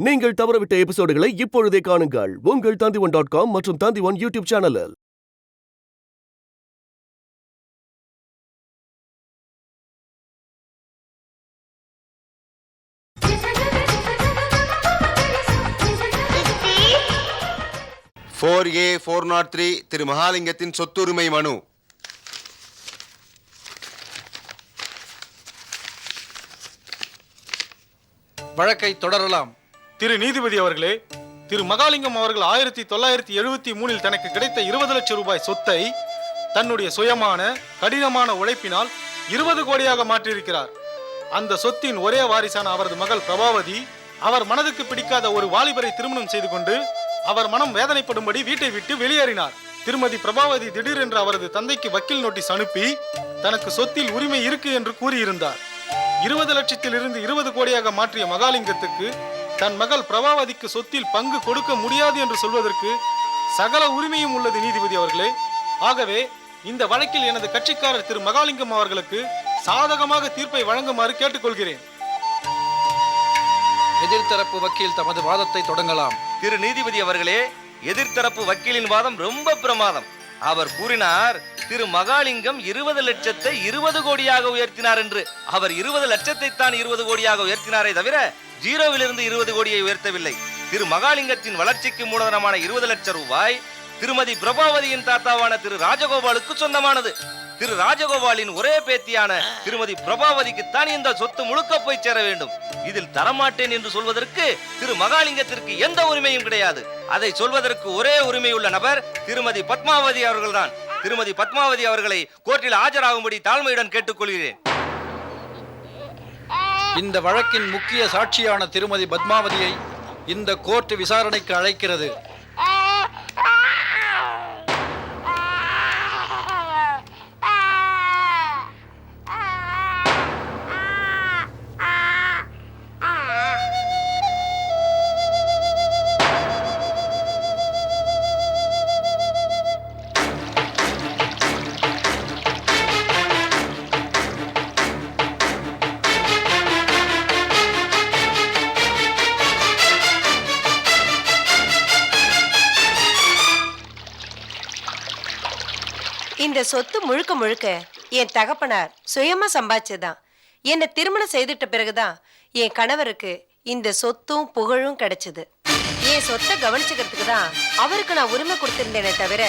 நீங்கள் தவறவிட்ட எபிசோடுகளை இப்பொழுதே காணுங்கள் உங்கள் Tandivan.com மற்றும் Tandivan யூடியூப் சேனலில். திரு மகாலிங்கத்தின் சொத்துரிமை மனு. வழக்கை தொடரலாம். திரு நீதிபதி அவர்களே, திரு மகாலிங்கம் அவர்கள் 1973 தனக்கு கிடைத்த 20 லட்சம் ரூபாய் சொத்தை தன்னுடைய சுயமான கடினமான உழைப்பினால் 20 கோடியாக மாற்றியிருக்கிறார். அந்த சொத்தின் ஒரே வாரிசான அவரது மகள் பிரபாவதி அவர் மனதுக்கு பிடிக்காத ஒரு வாலிபரை திருமணம் செய்து கொண்டு அவர் மனம் வேதனைப்படும்படி வீட்டை விட்டு வெளியேறினார். திருமதி பிரபாவதி திடீரென்று அவரது தந்தைக்கு வக்கீல் நோட்டீஸ் அனுப்பி தனக்கு சொத்தில் உரிமை இருக்கு என்று கூறியிருந்தார். 20 லட்சத்தில் இருந்து 20 கோடியாக மாற்றிய மகாலிங்கத்துக்கு தன் மகள் பிரபாவதிக்கு சொத்தில் பங்கு கொடுக்க முடியாது என்று சொல்வதற்கு சகல உரிமையும் உள்ளது நீதிபதி அவர்களே. ஆகவே இந்த வழக்கில் எனது கட்சிக்காரர் திரு மகாலிங்கம் அவர்களுக்கு சாதகமாக தீர்ப்பை வழங்குமாறு கேட்டுக்கொள்கிறேன். எதிர்த்தரப்பு வக்கீல் தமது வாதத்தை தொடங்கலாம். திரு நீதிபதி அவர்களே, எதிர்த்தரப்பு வக்கீலின் வாதம் ரொம்ப பிரமாதம். அவர் கூறினார், திரு மகாலிங்கம் 20 லட்சத்தை 20 கோடியாக உயர்த்தினார் என்று. அவர் 20 லட்சத்தை தான் 20 கோடியாக உயர்த்தினாரே தவிர ஜீரோவிலிருந்து 20 கோடியை உயர்த்தவில்லை. திரு மகாலிங்கத்தின் வளர்ச்சிக்கு மூலதனமான 20 லட்சம் ரூபாய் திருமதி பிரபாவதியின் தாத்தாவான திரு ராஜகோபாலுக்கு சொந்தமானது. திரு ராஜகோபாலின் ஒரே பேத்தியான திருமதி பிரபாவதிக்கு தான் இந்த சொத்து முழுக்க போய் சேர வேண்டும். இதில் தரமாட்டேன் என்று சொல்வதற்கு திரு மகாலிங்கத்திற்கு எந்த உரிமையும் கிடையாது. அதை சொல்வதற்கு ஒரே உரிமையுள்ள நபர் திருமதி பத்மாவதி அவர்கள்தான். திருமதி பத்மாவதி அவர்களை கோர்ட்டில் ஆஜராகும்படி தாழ்மையுடன் கேட்டுக்கொள்கிறேன். இந்த வழக்கின் முக்கிய சாட்சியான திருமதி பத்மாவதியை இந்த கோர்ட் விசாரணைக்கு அழைக்கிறது. இந்த சொத்து முழுக்க முழுக்க என் தகப்பனார் சுயமா சம்பாதிச்சதுதான். என்னை திருமணம் செய்துட்ட பிறகுதான் என் கணவருக்கு இந்த சொத்தும் புகழும் கிடைச்சது. என் சொத்தை கவனிச்சுக்கிறதுக்கு தான் அவருக்கு நான் உரிமை கொடுத்திருந்தேனே தவிர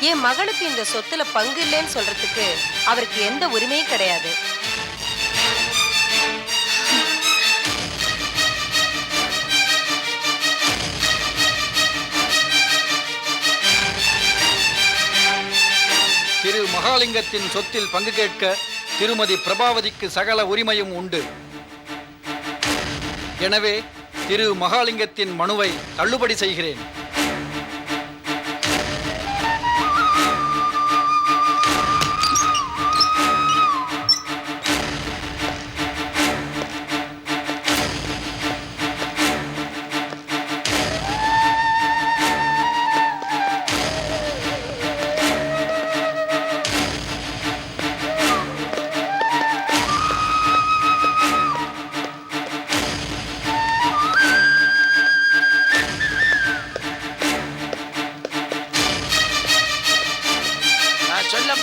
என் மகளுக்கு இந்த சொத்துல பங்கு இல்லைன்னு சொல்றதுக்கு அவருக்கு எந்த உரிமையும் கிடையாது. திரு மகாலிங்கத்தின் சொத்தில் பங்கு கேட்க திருமதி பிரபாவதிக்கு சகல உரிமையும் உண்டு. எனவே திரு மகாலிங்கத்தின் மனுவை தள்ளுபடி செய்கிறேன்.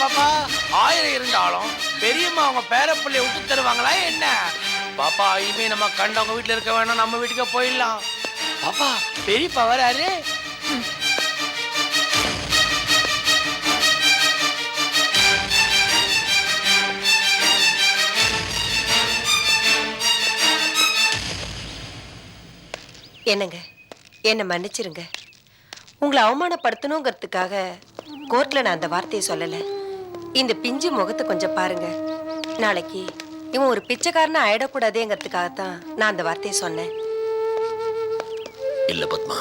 பாப்பா, 1000 இருந்தாலும் பெரியம்மா அவங்க பேரப்பிள்ளைய விட்டு தருவாங்களா என்ன? பாப்பா, இனிமே நம்ம கண்டவங்க வீட்டுல இருக்க வேணாம், நம்ம வீட்டுக்கு போயிடலாம். பாப்பா, பெரியப்பா வராரு. என்னங்க, என்ன மன்னிச்சிருங்க. உங்களை அவமானப்படுத்தணுங்கிறதுக்காக கோர்ட்ல நான் அந்த வார்த்தையை சொல்லல. இந்த பிஞ்சு முகத்தை கொஞ்சம் பாருங்க. நாளைக்கு இவன் ஒரு பிச்சைக்காரனா ஆயிடக்கூடாதேங்கிறதுக்காகத்தான் நான் அந்த வார்த்தையை சொன்னேன். இல்ல பத்மா,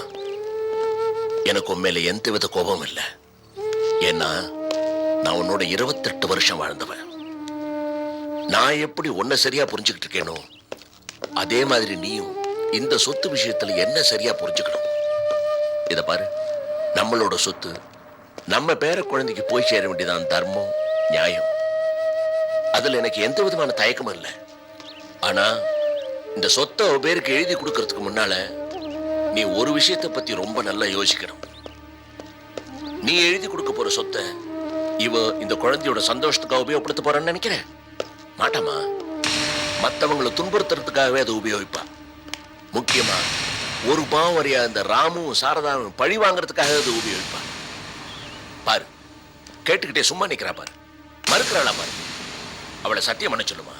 எனக்கு உண்மையில எந்த வித கோபம் இல்லை. ஏன்னா நான் உன்னோட 28 வருஷம் வாழ்ந்தவன். நான் எப்படி உன்னை சரியா புரிஞ்சுக்கிட்டு இருக்கேனோ அதே மாதிரி நீயும் இந்த சொத்து விஷயத்துல என்ன சரியா புரிஞ்சுக்கணும். இத பாரு, நம்மளோட சொத்து நம்ம பேர குழந்தைக்கு போய் சேர வேண்டியதான் தர்மம், நியாயம். அதுல எனக்கு எந்த விதமான தயக்கமும் இல்லை. ஆனா இந்த சொத்தை பேருக்கு எழுதி கொடுக்கறதுக்கு முன்னால நீ ஒரு விஷயத்தை பத்தி ரொம்ப நல்லா யோசிக்கணும். நீ எழுதி கொடுக்க போற சொத்தை இவ இந்த குழந்தையோட சந்தோஷத்துக்காக உபயோகப்படுத்த போறான்னு நினைக்கிறேன். மாட்டாமா, மத்தவங்களை துன்புறுத்துறதுக்காகவே அதை உபயோகிப்பா. முக்கியமா ஒரு பாவம் அறியா இந்த ராமும் சாரதாவும் பழி வாங்குறதுக்காக அதை உபயோகிப்பா. பாரு, கேட்டுக்கிட்டே சும்மா நிக்கிறா பாரு. மறுக்கிறாளா பாரு. அவளை சத்தியம் பண்ண சொல்லுமா.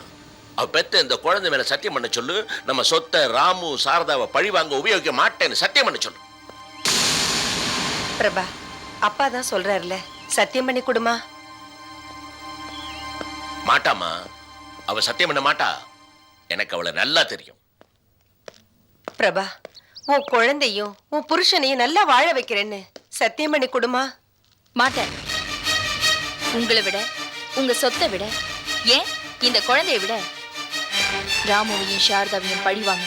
அவ பெத்த இந்த குழந்தை மேல சத்தியம் பண்ண சொல்லு. நம்ம சொத்தை ராமு சாரதாவை பழி வாங்க உபயோகிக்க மாட்டேன்னு சத்தியம் பண்ண சொல்லு. பிரபா, அப்பா தான் சொல்றாருல, சத்தியம் பண்ணி கொடுமா. மாட்டாமா, அவ சத்தியம் பண்ண மாட்டா. எனக்கு அவளை நல்லா தெரியும். பிரபா, உன் குழந்தையும் உன் புருஷனையும் நல்லா வாழ வைக்கிறேன்னு சத்தியம் பண்ணி கொடுமா. மாட்டேன். உங்களை விட, உங்க சொத்தை விட, ஏன் இந்த குழந்தையை விட ராமுவையும் சாரதாவையும் பழிவாங்க,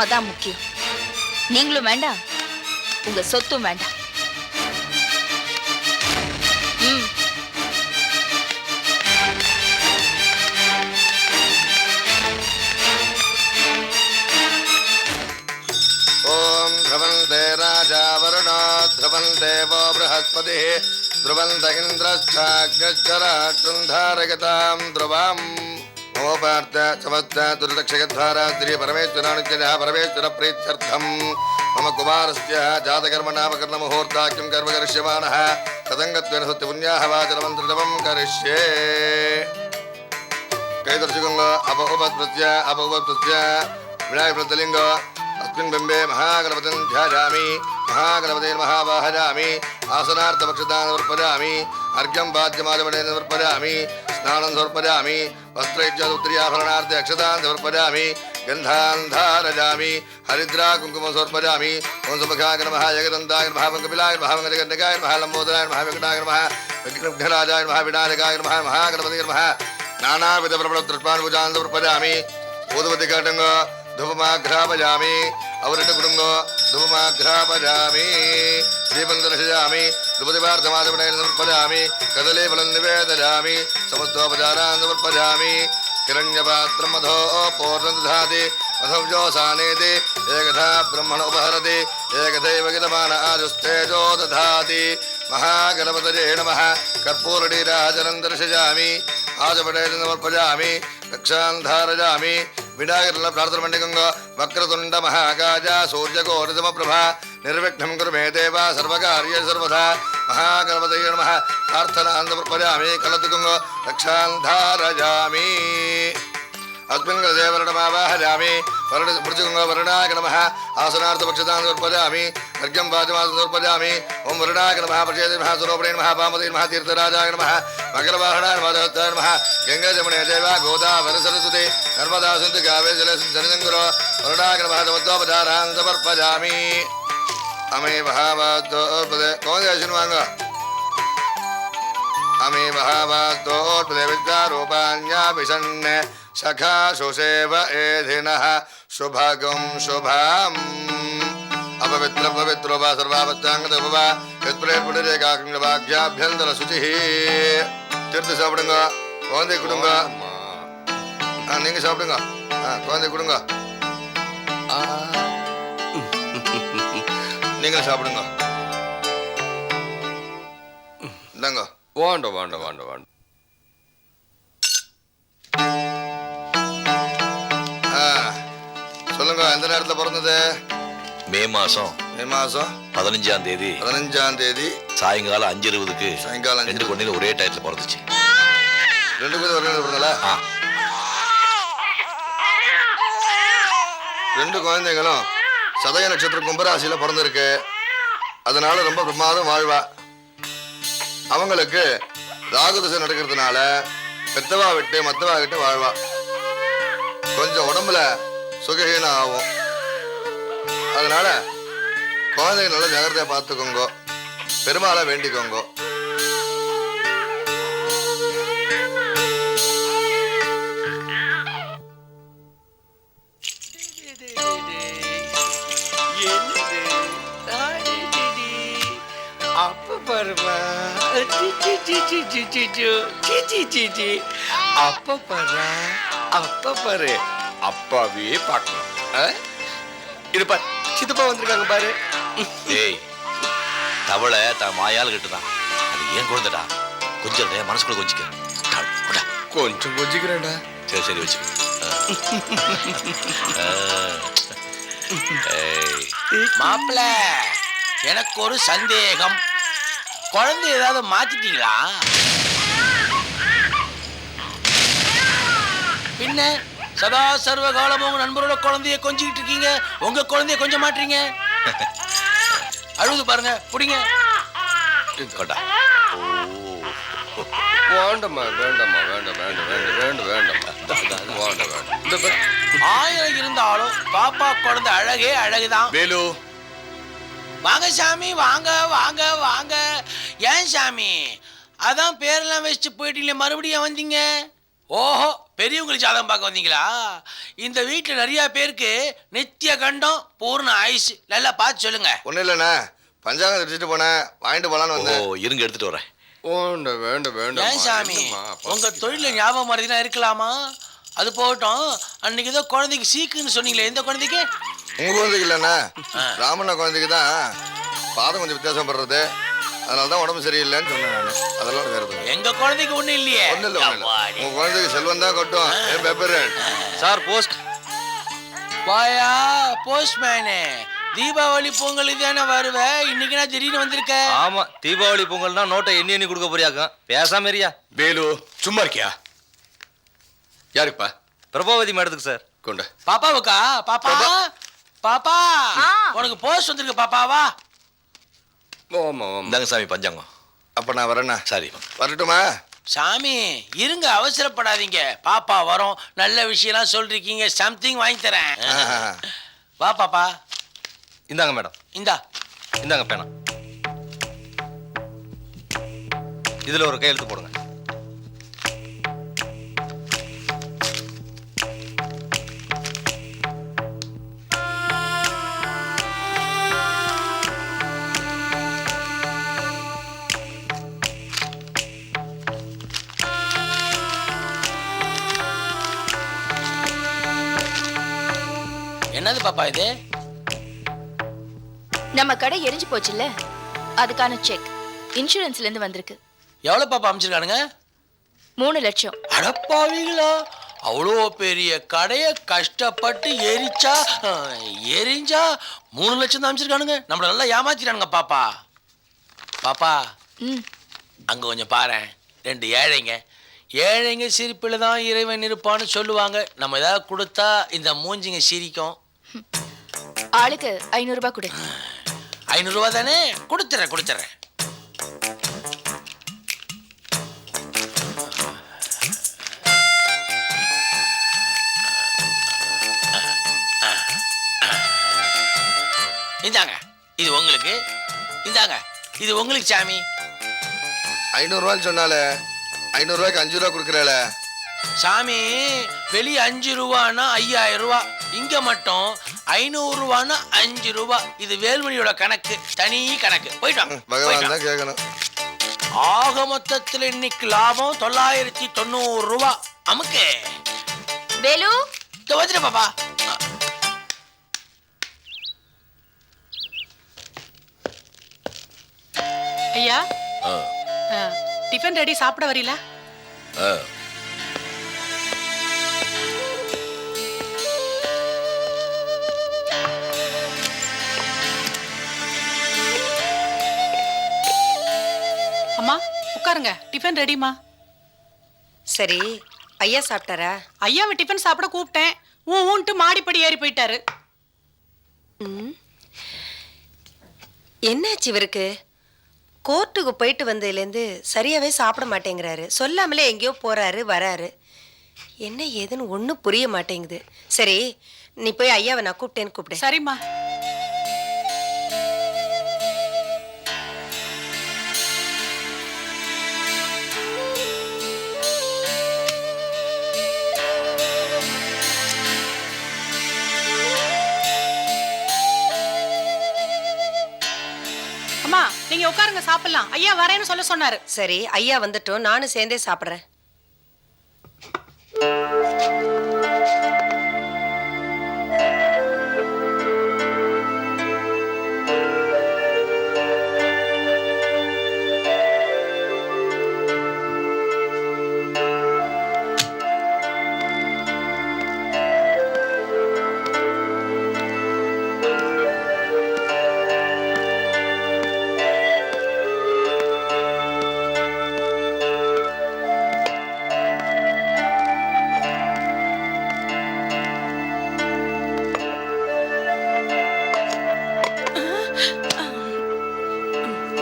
அதான் முக்கியம். நீங்களும் வேண்டாம், உங்க சொத்தும் வேண்டாம். ओम ध्रुवन्ते राजा वरुणो ध्रुवन्ते वो बृहस्पतिः ध्रुवन्त इन्द्रश्चाग्निश्चराट्टुन्धारगतां ध्रुवम् ममोपार्थ समस्त दुर्दक्षगद्वारा श्री परमेश्वरानुज्ञया परमेश्वर प्रीत्यर्थम् मम कुमारस्य जातकर्मणामकर्णमुहूर्ताख्यं कर्म करिष्यमाणः तदङ्गत्वेन सत्यपुण्याः वाचनमन्त्रजपं करिष्ये कैदर्शुगङ्गो अपउपस्पृत्य विनायकप्रतलिङ्गो अस्मिन् बिम्बे महागणपतिं ध्यायामि महागणपते महावाहयामि आसनार्थपक्षदानं समर्पयामि अर्घ्यं पाद्यमाचमनेन समर्पयामि स्नानं समर्पयामि वस्त्रैज्योत्तरीयाभरणार्थे अक्षतान् समर्पयामि गन्धान् धारयामि हरिद्रा कुङ्कुमं समर्पयामि ॐ सुमुखाय नमः जगदन्ताय नमः कपिलाय नमः गजकर्णिकाय नमः लम्बोदराय नमः वेङ्कटाय नमः विघ्नराजाय नमः विनायकाय नमः महागणपते नमः नानाविधप्रबलद्रष्टान् पूजान् समर्पयामि ऊदवतिकाटङ्ग धूपमाघ्रापयामि अवरट कुटुंबो धूपमाघ्रापयामि दीपं दर्शयामि धूपदीपार्थमाचमनेन समर्पयामि कदली फलं निवेदयामि समस्तोपचारान् समर्पयामि हिरण्यपात्रं मधो पूर्णं दधाति मधव्योसानेति एकधा ब्रह्मण उपहरति एकथैव गिलमान आजुस्तेजो दधाति महागणपतये नमः कर्पूरनीराजनं दर्शयामि आजपटेन समर्पयामि रक्षान् धारयामि विनायकर्न प्रार्थना मण्डिकंगो वक्रतुण्ड महाकाज सूर्यकोटिसमप्रभा निर्विघ्नं कुरु मे देव सर्वकार्ये सर्वदा महागणपतये नमः प्रार्थनां समर्पयामि कलतुकंगो रक्षान् धारयामि अस्मिन् कृते वर्णमावाहयामि वरुणो वरुणाय नमः आसनार्थपक्षतान् समर्पयामि अर्घ्यं पाचमासं समर्पयामि ॐ वरुणाय नमः प्रचेते नमः स्वरूपिणे नमः पामते नमः तीर्थराजाय नमः मकरवाहनाय नमः देवताय नमः गङ्गाजमुने देवा गोदावरी सरस्वती नर्मदा सिन्धु कावेरी जलेस्मिन् सन्निधिं कुरु वरुणाय नमः समस्तोपचारान् समर्पयामि अमे महावास्तोर्पदे कौन दर्शन मांगा अमे महावास्तोर्पदे विद्यारूपाण्याभिषण्णे सखा सुसेव एधिनः शुभगं शुभम् अपवित्र पवित्रो वा सर्वावत्तांगदुपवा यत्प्रेपुण्यरेखाग्निभाग्याभ्यन्तர शुचिः तीर्थ சாப்பிடுங்க குழந்தை கொடுங்க நீங்க சாப்பிடுங்க குழந்தை கொடுங்க நீங்க சாப்பிடுங்க இந்தாங்க வாண்ட வாண்ட வாண்ட வாண்ட சொல்லுங்க எந்த நேரத்துல பிறந்தது மே மாசம் 15ஆம் தேதி சாயங்காலம் 5:20க்கு சாயங்காலம் 5 ரெண்டு குழந்தைங்க ஒரே டயத்துல பிறந்துச்சு. ரெண்டு பேரும் ஒரே பிறந்தல ரெண்டு குழந்தைகளும் சதய நட்சத்திரம் கும்பராசியில பிறந்திருக்கு. அதனால ரொம்ப பிரமாதம் வாழ்வா. அவங்களுக்கு ராகு திசை நடக்கிறதுனால பெத்தவா விட்டு மத்தவா கிட்ட வாழ்வா. கொஞ்சம் உடம்புல சுகஹீனம் ஆகும். அதனால குழந்தைங்க நல்லா ஜாகிரதையா பார்த்துக்கோங்க. பெருமாளை வேண்டிக்கோங்க. அப்ப பாருமா அப்ப பாரு அப்ப பாரு அப்பாவே பார்க்கணும். இது பார் சித்தப்பா வந்திருக்காங்க பாரு. ஏய் தவளை தான் மாயால் கிட்டுதான். அது ஏன் குழந்தைடா. கொஞ்சம் மனசுக்குள்ள கொஞ்சிக்க. கொஞ்சம் கொஞ்சிக்கிறேன்டா. சரி சரி வச்சுக்க. மாப்பிள்ள, எனக்கு ஒரு சந்தேகம். குழந்தை ஏதாவது மாத்திட்டீங்களா? பின்ன சதா சர்வ காலமும் உங்க நண்பரோட குழந்தைய கொஞ்சிக்கிட்டு இருக்கீங்க, உங்க குழந்தைய கொஞ்ச மாட்டீங்க. அழுது பாருங்க, புடிங்க. கொண்டா. வேண்டாம்மா வேண்டாம்மா வேண்டாம் வேண்டாம் வேண்டாம் வேண்டாம் வேண்டாம்மா வேண்டாம் வேண்டாம். இந்த பாரு. 1000 இருந்தாலும் பாப்பா குழந்தை அழகே அழகுதான். வேலு வாங்க சாமி, வாங்க வாங்க வாங்க. ஏன் சாமி, அதான் பேரெல்லாம் வச்சுட்டு போயிட்டீங்களே, மறுபடியும் வந்தீங்க? ஓஹோ, பெரியவங்களுக்கு ஜாதகம் பார்க்க வந்தீங்களா? இந்த வீட்டில் நிறைய பேருக்கு நித்திய கண்டம் பூர்ண ஆயுசு. நல்லா பார்த்து சொல்லுங்க. ஒன்றும் இல்லைண்ணா, பஞ்சாங்கம் தெரிஞ்சுட்டு போனேன், வாங்கிட்டு போகலான்னு ஓ வந்தேன். இருங்க எடுத்துட்டு வரேன். வேண்டாம் வேண்டாம் வேண்டாம். ஏன் சாமி, உங்க தொழில ஞாபகம் மறதிலாம் இருக்கலாமா? அது போகட்டும், அன்னைக்கு ஏதோ குழந்தைக்கு சீக்குன்னு சொன்னீங்களே, எந்த குழந்தைக்கு? உங்க குழந்தைக்கு இல்லைண்ணா, ராமண்ணா குழந்தைக்கு தான் பாதம் கொஞ்சம் வித்தியாசப்படுறது, அதனால தான் உடம்பு சரியில்லைன்னு சொன்னேன் நான். அதெல்லாம் வேறு எதுவும் எங்க குழந்தைக்கு ஒண்ணும் இல்லையே. ஒன்றும் இல்லை ஒன்றும் இல்லை. உங்க குழந்தைக்கு செல்வம் தான் கொட்டும். ஏன் பேப்பர் சார் போஸ்ட். வாயா போஸ்ட்மேனு, தீபாவளி பொங்கலுக்கு தானே வருவ, இன்னைக்கு நான் திடீர்னு வந்திருக்க. ஆமா, தீபாவளி பொங்கல்னா நோட்டை எண்ணி எண்ணி கொடுக்க போறியாக்கும். பேசாம இருயா. வேலு சும்மா இருக்கியா? யாருப்பா? பிரபாவதி மேடத்துக்கு சார். கொண்ட பாப்பாவுக்கா? பாப்பா பாப்பா, உனக்கு போஸ்ட் வந்திருக்கு பாப்பாவா? ஆமா ஆமா. இந்தாங்க சாமி பஞ்சாங்கம். அப்ப நான் வரேண்ணா. சரி வரட்டுமா? சாமி இருங்க, அவசரப்படாதீங்க. பாப்பா வரோம், நல்ல விஷயம்லாம் சொல்றீங்க, சம்திங் வாங்கி தரேன். வா பாப்பா. இந்தாங்க மேடம். இந்தா இந்தாங்க பேனா. இதுல ஒரு கையெழுத்து போடுங்க. என்னது பாப்பா இது? நம்ம கடை எரிஞ்சு போச்சுல்ல, அதுக்கான செக் இன்சூரன்ஸ்ல இருந்து வந்திருக்கு. எவ்வளவு பாப்பா அமைச்சிருக்கானுங்க? 3 லட்சம். அடப்பாவீங்களா, அவ்வளோ பெரிய கடையை கஷ்டப்பட்டு எரிஞ்சா 3 லட்சம் தான் அமைச்சிருக்கானுங்க. நம்மள நல்லா ஏமாத்திட்டானுங்க பாப்பா. பாப்பா அங்க கொஞ்சம் பாரு, 2 ஏழைங்க சிரிப்பில் தான் இறைவன் இருப்பான்னு சொல்லுவாங்க. நம்ம ஏதாவது கொடுத்தா இந்த மூஞ்சிங்க சிரிக்கும். ஆளுக்கு 500 ரூபாய் கொடு. 500 ரூபா தானே? கொடுத்துறேன். இந்தாங்க, இது உங்களுக்கு. இந்தாங்க, இது உங்களுக்கு சாமி. 500 ரூபான்னு சொன்னாலே 500 ரூபாய்க்கு 5 ரூபா கொடுக்குறாள சாமி. வெளியே 5 ரூபான்னா 5000 ரூபா, இங்க மட்டும் 500 ரூபான்னா 5 ரூபா. இது வேல்மணியோட கணக்கு, தனி கணக்கு. போயிட்டு வாங்க. பகவான் தான் கேட்கணும். ஆக மொத்தத்தில் இன்னைக்கு லாபம் 990 ரூபா. அமுக்கு வேலு, வந்துட்டு பாப்பா. ஐயா, டிஃபன் ரெடி, சாப்பிட வரீங்களா? அம்மா உட்காருங்க, டிஃபன் ரெடிமா. சரி, ஐயா சாப்பிட்டாரா? ஐயாவை டிஃபன் சாப்பிட கூப்பிட்டேன், ஊன்ட்டு மாடிப்படி ஏறி போயிட்டாரு. என்னாச்சு இவருக்கு? கோர்ட்டுக்கு போயிட்டு வந்ததுலேருந்து சரியாவே சாப்பிட மாட்டேங்கிறாரு. சொல்லாமலே எங்கேயோ போறாரு வராரு. என்ன ஏதுன்னு ஒன்றும் புரிய மாட்டேங்குது. சரி, நீ போய் ஐயாவை நான் கூப்பிட்டேன்னு கூப்பிடு. சரிம்மா. அம்மா நீங்க உட்காருங்க, சாப்பிடலாம். ஐயா வரேன்னு சொல்ல சொன்னாரு. சரி, ஐயா வந்துட்டோம், நானும் சேர்ந்தே சாப்பிட்றேன்.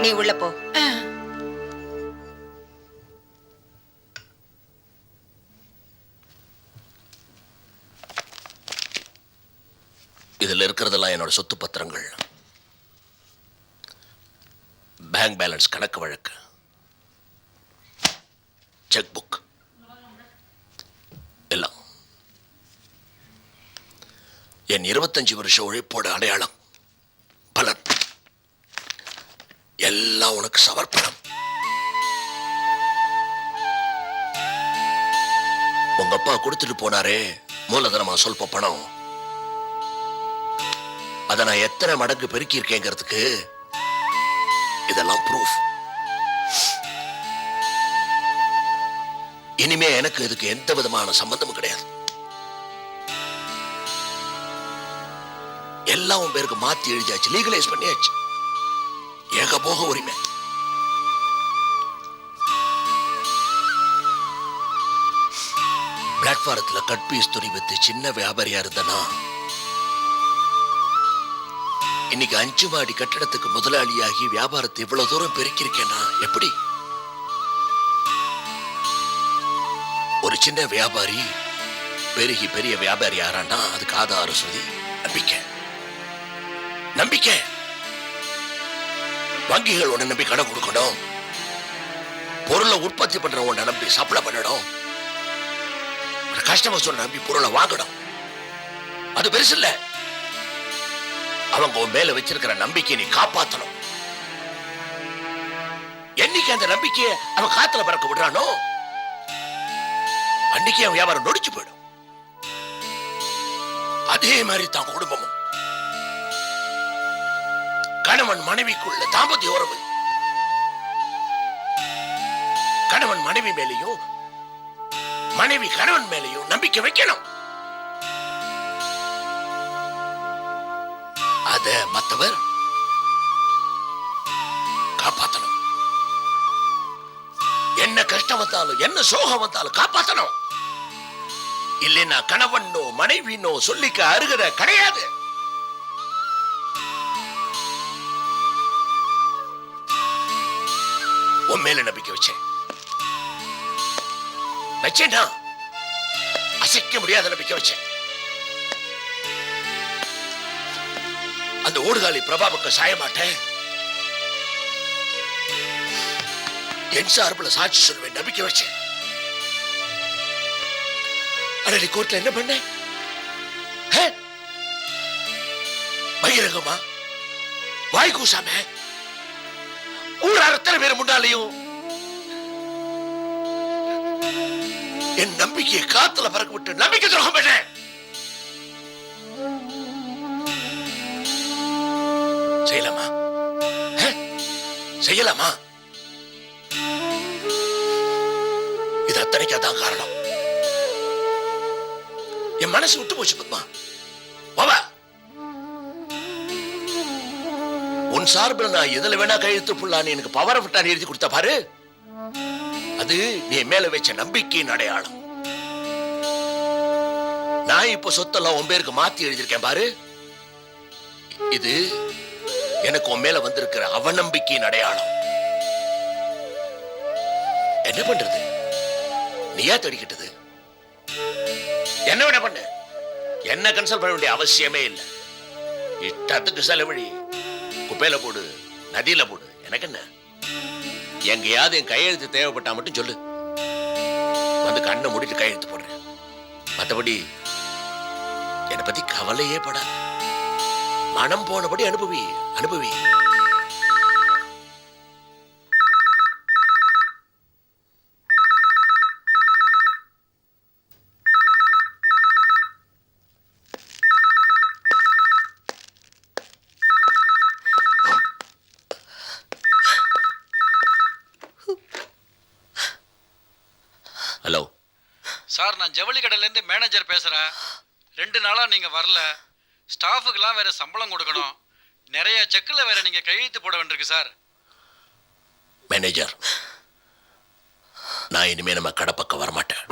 நீ உள்ள போ. இதுல இருக்கிறதெல்லாம் என்னோட சொத்து பத்திரங்கள், பேங்க் பேலன்ஸ், கணக்கு வழக்கு, செக் புக் எல்லாம் என் 25 வருஷ உழைப்போட அடையாளம், பலன் எல்லாம் உனக்கு சமர்ப்பணம். உங்க அப்பா கொடுத்துட்டு போனாரே மூலதனமா சொல்ப பணம், அதை நான் எத்தனை மடங்கு பெருக்கி இருக்கேங்கிறதுக்கு இதெல்லாம் ப்ரூஃப். இனிமே எனக்கு இதுக்கு எந்த விதமான சம்பந்தமும் கிடையாது. எல்லாம் உன் பேருக்கு மாத்தி எழுதியாச்சு, லீகலைஸ் பண்ணியாச்சு. ஏகபோக உரிமை. பிளாட்பாரத்துல கட் பீஸ் துணி வித்து சின்ன வியாபாரியா இருந்தனா இன்னைக்கு 5 மாடி கட்டடத்துக்கு முதலாளியாகி வியாபாரத்தை இவ்வளவு தூரம் பெருக்கிருக்கேன்னா எப்படி? ஒரு சின்ன வியாபாரி பெருகி பெரிய வியாபாரி ஆறான்னா அதுக்கு ஆதாரம் சொல்லி நம்பிக்கை. நம்பிக்கை. வங்கிகள் உன்னை நம்பி கடன் கொடுக்கணும், பொருளை உற்பத்தி பண்ற உன்னை நம்பி சப்ளை பண்ணணும், கஸ்டமர்ஸ் உன்னை நம்பி பொருளை வாங்கணும். அது பெருசு இல்ல. அவங்க உன் மேல வச்சிருக்கிற நம்பிக்கையை நீ காப்பாற்றணும். என்னைக்கு அந்த நம்பிக்கையை அவன் காத்துல பறக்க விடுறானோ அன்னைக்கு அவன் வியாபாரம் நொடிச்சு போயிடும். அதே மாதிரி தான் குடும்பமும். கணவன் மனைவிக்குள்ள தாம்பத்திய உறவு, கணவன் மனைவி மேலையும் மனைவி கணவன் மேலையும் நம்பிக்கை வைக்கணும். அத மத்தவர் காப்பாற்றணும். என்ன கஷ்டம் வந்தாலும் என்ன சோகம் வந்தாலும் காப்பாற்றணும். இல்லைன்னா கணவனோ மனைவினோ சொல்லிக்க அருகதை கிடையாது. உன் மேல நம்பிக்கை வச்சேன்னா அசைக்க முடியாத நம்பிக்கை வச்சேன். அந்த ஓடுகாலி பிரபாவுக்கு சாய மாட்டேன். என் சார்பில் சாட்சி சொல்வேன் நம்பிக்கை வச்சேன். அடடி கோர்ட்ல என்ன பண்ண? பகிரங்கமா வாய் கூசாம ஊரார் அத்தனை பேர் முன்னாலையும் என் நம்பிக்கையை காத்துல பறக்க விட்டு நம்பிக்கை துரோகம் பண்ண. செய்யலாமா? செய்யலாமா? இது அத்தனைக்கு அதான் காரணம். என் மனசு விட்டு போச்சு பத்மா. பாபா, உன் சார்பில் நான் எதுல வேணா கையெழுத்து புள்ளான்னு எனக்கு பவர் ஆஃப் அட்டார்னி எழுதி கொடுத்த பாரு, அது நீ மேல வச்ச நம்பிக்கையின் அடையாளம். நான் இப்ப சொத்தெல்லாம் உன் பேருக்கு மாத்தி எழுதியிருக்கேன் பாரு, இது எனக்கு உன் மேல வந்திருக்கிற அவநம்பிக்கையின் அடையாளம். என்ன பண்றது? நீயா தடிக்கிட்டது. என்ன வேணா பண்ணு, என்ன கன்சல்ட் பண்ண வேண்டிய அவசியமே இல்லை. இஷ்டத்துக்கு செலவழி, குப்பையில போடு, நதியில போடு, எனக்கு என்ன. எங்கேயாவது என் கையெழுத்து தேவைப்பட்டா மட்டும் சொல்லு, வந்து கண்ணை மூடிட்டு கையெழுத்து போடுறேன். மற்றபடி என்னை பத்தி கவலையே படாது. மனம் போனபடி அனுபவி அனுபவி. ஹலோ சார், நான் ஜவுளி கடையிலேருந்து மேனேஜர் பேசுகிறேன். 2 நாளா நீங்கள் வரல. ஸ்டாஃபுக்கெல்லாம் வேற சம்பளம் கொடுக்கணும். நிறைய செக்கில் வேற நீங்கள் கையெழுத்து போட வேண்டியிருக்கு சார். மேனேஜர், நான் இனிமே நம்ம கடை பக்கம் வரமாட்டேன்.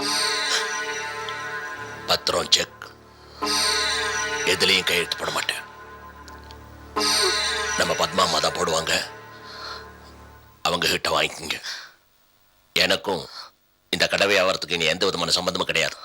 பத்திரம், செக் எதுலையும் கையெழுத்து போட மாட்டேன். நம்ம பத்மா தான் போடுவாங்க. அவங்க கிட்ட வாங்கிக்கங்க. எனக்கும் இந்த கடை வியாபாரத்துக்கு இனி எந்த விதமான சம்பந்தமும் கிடையாது.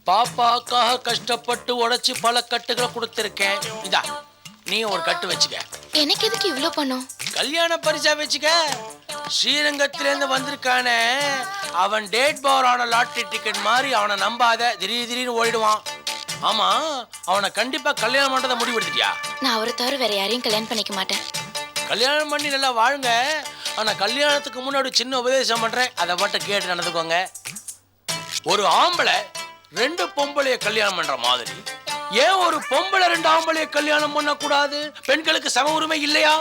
பாப்பாக்காக கஷ்டப்பட்டு உடைச்சு பல கட்டுகளை கொடுத்துருக்கேன். இதா நீ ஒரு கட்டு வச்சுக்க. எனக்கு எதுக்கு இவ்ளோ பணம்? கல்யாண பரிசா வச்சுக்க. ஸ்ரீரங்கத்திலேருந்து வந்திருக்கானே அவன் டேட் பவர் ஆன லாட்டரி டிக்கெட் மாதிரி. அவனை நம்பாத, திடீர்னு ஓடிடுவான். ஆமா, அவனை கண்டிப்பா கல்யாணம் பண்றதை முடிவெடுத்துட்டியா? நான் அவரை தவிர வேற யாரையும் கல்யாணம் பண்ணிக்க மாட்டேன். கல்யாணம் பண்ணி நல்லா வாழுங்க. ஆனா கல்யாணத்துக்கு முன்னாடி சின்ன உபதேசம் பண்றேன், அதை மட்டும் கேட்டு நடந்துக்கோங்க. ஒரு ஆம்பளை 2 பொம்பளைய கல்யாணம் பண்ற மாதிரி ஏன் ஒரு பொம்பளை 2 ஆம்பளைய கல்யாணம் பண்ணக்கூடாது? பெண்களுக்கு சம உரிமை இல்லையா?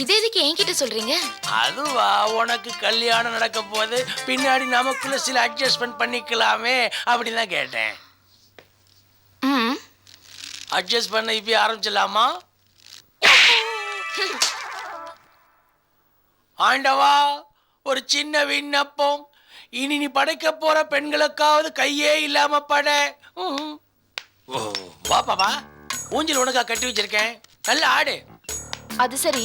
இது எதுக்கு என்கிட்ட சொல்றீங்க? அதுவா, உனக்கு கல்யாணம் நடக்க போது பின்னாடி நமக்குள்ள சில அட்ஜஸ்ட்மெண்ட் பண்ணிக்கலாமே அப்படின்னு கேட்டேன். அட்ஜஸ்ட் பண்ண இப்ப ஆரம்பிச்சிடலாமா? ஆண்டவா, ஒரு சின்ன விண்ணப்பம். இனி நீ படைக்க போற பெண்களுக்காவது கையே இல்லாம பட. வா பாப்பா, ஊஞ்சல் உனக்கா கட்டி வச்சிருக்கேன், நல்லா ஆடு. அது சரி,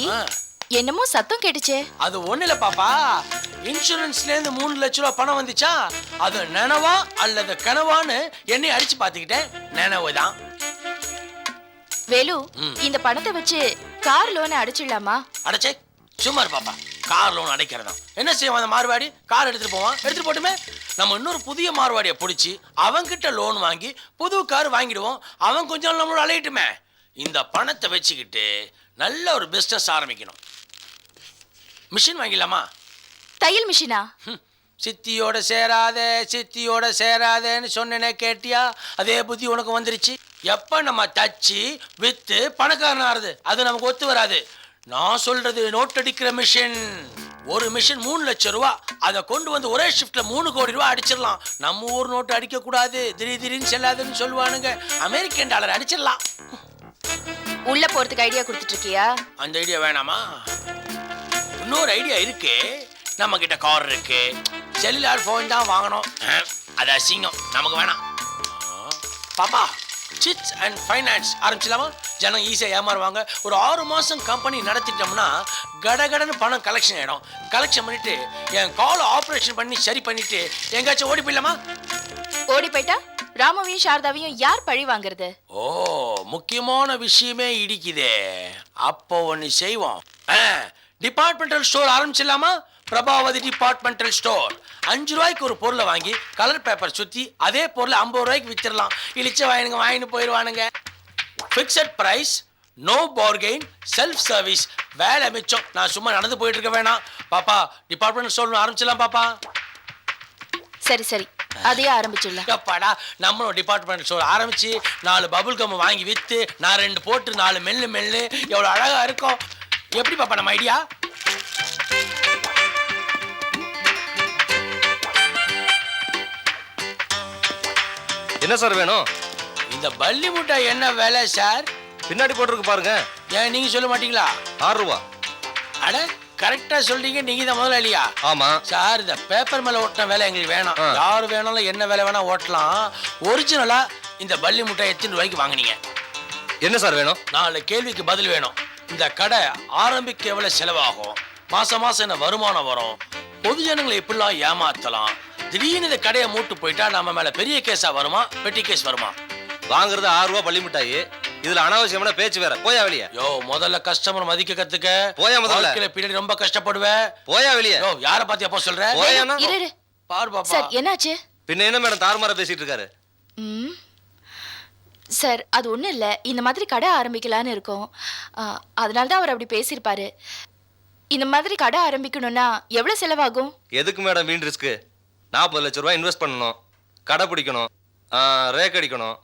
என்னமோ சத்தம் கேட்டுச்சே. அது ஒண்ணு இல்ல பாப்பா, இன்சூரன்ஸ்ல இருந்து 3 லட்சம் ரூபாய் பணம் வந்துச்சா, அது நனவா அல்லது கனவான்னு என்னை அடிச்சு பாத்துக்கிட்டேன். நனவுதான். வேலு, இந்த பணத்தை வச்சு கார் லோனை அடைச்சிடலாமா? அடைச்சே சும்மா பாப்பா, கார் லோன் அடைக்கிறதா என்ன செய்வான் அந்த மார்வாடி? கார் எடுத்துட்டு போவான், எடுத்துட்டு போட்டுமே. நம்ம இன்னொரு புதிய மார்வாடியை பிடிச்சி அவன்கிட்ட லோன் வாங்கி புது கார் வாங்கிடுவோம். அவன் கொஞ்சம் நாள் நம்மளோட அலையிட்டுமே. இந்த பணத்தை வச்சுக்கிட்டு நல்ல ஒரு பிஸ்னஸ் ஆரம்பிக்கணும். மிஷின் வாங்கிடலாமா? தையல் மிஷினா? சித்தியோட சேராதேன்னு சொன்னேனே, கேட்டியா? அதே புத்தி உனக்கு வந்துருச்சு. எப்ப நம்ம தச்சு வித்து பணக்காரன் ஆறுது, அது நமக்கு ஒத்து வராது. நான் சொல்றது நோட் அடிக்கிற மிஷின். ஒரு மிஷின் 3 லட்சம் ரூபா. அதை கொண்டு வந்து ஒரே ஷிஃப்ட்ல 3 கோடி ரூபாய் அடிச்சிடலாம். நம்ம ஊர் நோட்டு அடிக்க கூடாது, திடீர்னு செல்லாதுன்னு சொல்லுவானுங்க. அமெரிக்கன் டாலர் அடிச்சிடலாம். உள்ள போறதுக்கு ஐடியா கொடுத்துட்டு இருக்கியா? அந்த ஐடியா வேணாமா? இன்னொரு ஐடியா இருக்கு. நம்ம கிட்ட கார் இருக்கு, செல்லுலார் போன் தான் வாங்கணும். அது அசிங்கம், நமக்கு வேணாம். பாப்பா, சிட்ஸ் அண்ட் ஃபைனான்ஸ் ஆரம்பிச்சலாமா? ஜனம் ஈஸியாக ஏமாறுவாங்க. ஒரு 6 மாதம் கம்பெனி நடத்திட்டோம்னா கடகடன்னு பணம் கலெக்ஷன் ஆகிடும். கலெக்ஷன் பண்ணிட்டு என் காலை ஆப்ரேஷன் பண்ணி சரி பண்ணிட்டு எங்காச்சும் ஓடி போயிடலாமா? ஓடி போயிட்டா ராமவையும் சாரதாவையும் யார் பழி வாங்குறது? ஓ, முக்கியமான விஷயமே இடிக்குதே. அப்போ ஒன்று செய்வோம். டிபார்ட்மெண்டல் ஸ்டோர் ஆரம்பிச்சிடலாமா? Prabhavati departmental store. 5 ரூபாய்க்கு ஒரு பொருளை வாங்கி கலர் பேப்பர் சுற்றி அதே பொருளை 50 ரூபாய்க்கு வித்துடலாம். இழிச்ச வாங்கிட்டு போயிடுவானுங்க. Fixed price, no bargain, self service. வேலை மிச்சம். நான் சும்மா நடந்து போயிட்டு இருக்க வேணாம். பாப்பா, டிபார்ட்மெண்டல் ஸ்டோர் ஆரம்பிச்சிடலாம் பாப்பா. சரி, அதையே ஆரம்பிச்சிடலாம். அப்பாடா, நம்மளும் டிபார்ட்மெண்டல் ஸ்டோர் ஆரம்பிச்சு 4 பபுள் கம் வாங்கி வித்து நான் 2 போட்டு 4 மெல்லு எவ்வளோ அழகா இருக்கும். எப்படி பாப்பா நம்ம ஐடியா? என்ன சார் வேணும்? இந்த பல்லி முட்டாய் என்ன விலை சார்? பின்னாடி போட்டிருக்கு பாருங்க. ஏன் நீங்க சொல்ல மாட்டீங்களா? 6 ரூபா. அட, கரெக்டா சொல்றீங்க. நீங்க தான் முதல்ல இல்லையா? ஆமா சார், இந்த பேப்பர் மேல ஓட்டின வேலை எங்களுக்கு வேணாம். யாரு வேணாலும் என்ன வேலை வேணா ஓட்டலாம். ஒரிஜினலா இந்த பல்லி முட்டாய் எத்தனை ரூபாய்க்கு வாங்குனீங்க? என்ன சார் வேணும்? 4 கேள்விக்கு பதில் வேணும். இந்த கடை ஆரம்பிக்க எவ்வளவு செலவாகும், மாசம் என்ன வருமானம் வரும், பொது ஜனங்களை எப்படிலாம் ஏமாத்தலாம், திடீர்னு இந்த கடையை மூட்டு போயிட்டா நம்ம மேல பெரிய கேஸா வருமா, பெட்டி கேஸ் வருமா? வாங்குறது 6 ரூபா பள்ளி மிட்டாய், இதுல அனாவசியமான பேச்சு வேற. போயா வெளியே. யோ, முதல்ல கஸ்டமர் மதிக்க கத்துக்க. போயா முதல்ல. பின்னாடி ரொம்ப கஷ்டப்படுவேன். போயா வெளியே. யோ, யார பாத்தி அப்போ சொல்ற? போயானா? இரு பாரு பாப்பா. சார், என்னாச்சு? பின்ன என்ன மேடம் தாறுமாறா பேசிட்டு இருக்காரு? ம் சார் அது ஒன்றும் இல்லை, இந்த மாதிரி கடை ஆரம்பிக்கலான்னு இருக்கோம். அதனால தான் அவர் அப்படி பேசியிருப்பாரு. இந்த மாதிரி கடை ஆரம்பிக்கணும்னா எவ்வளோ செலவாகும்? எதுக்கு மேடம் வீண் ரிஸ்க்கு? 40 லட்ச ரூபாய் இன்வெஸ்ட் பண்ணணும், கடை பிடிக்கணும், ரேக் அடிக்கணும்,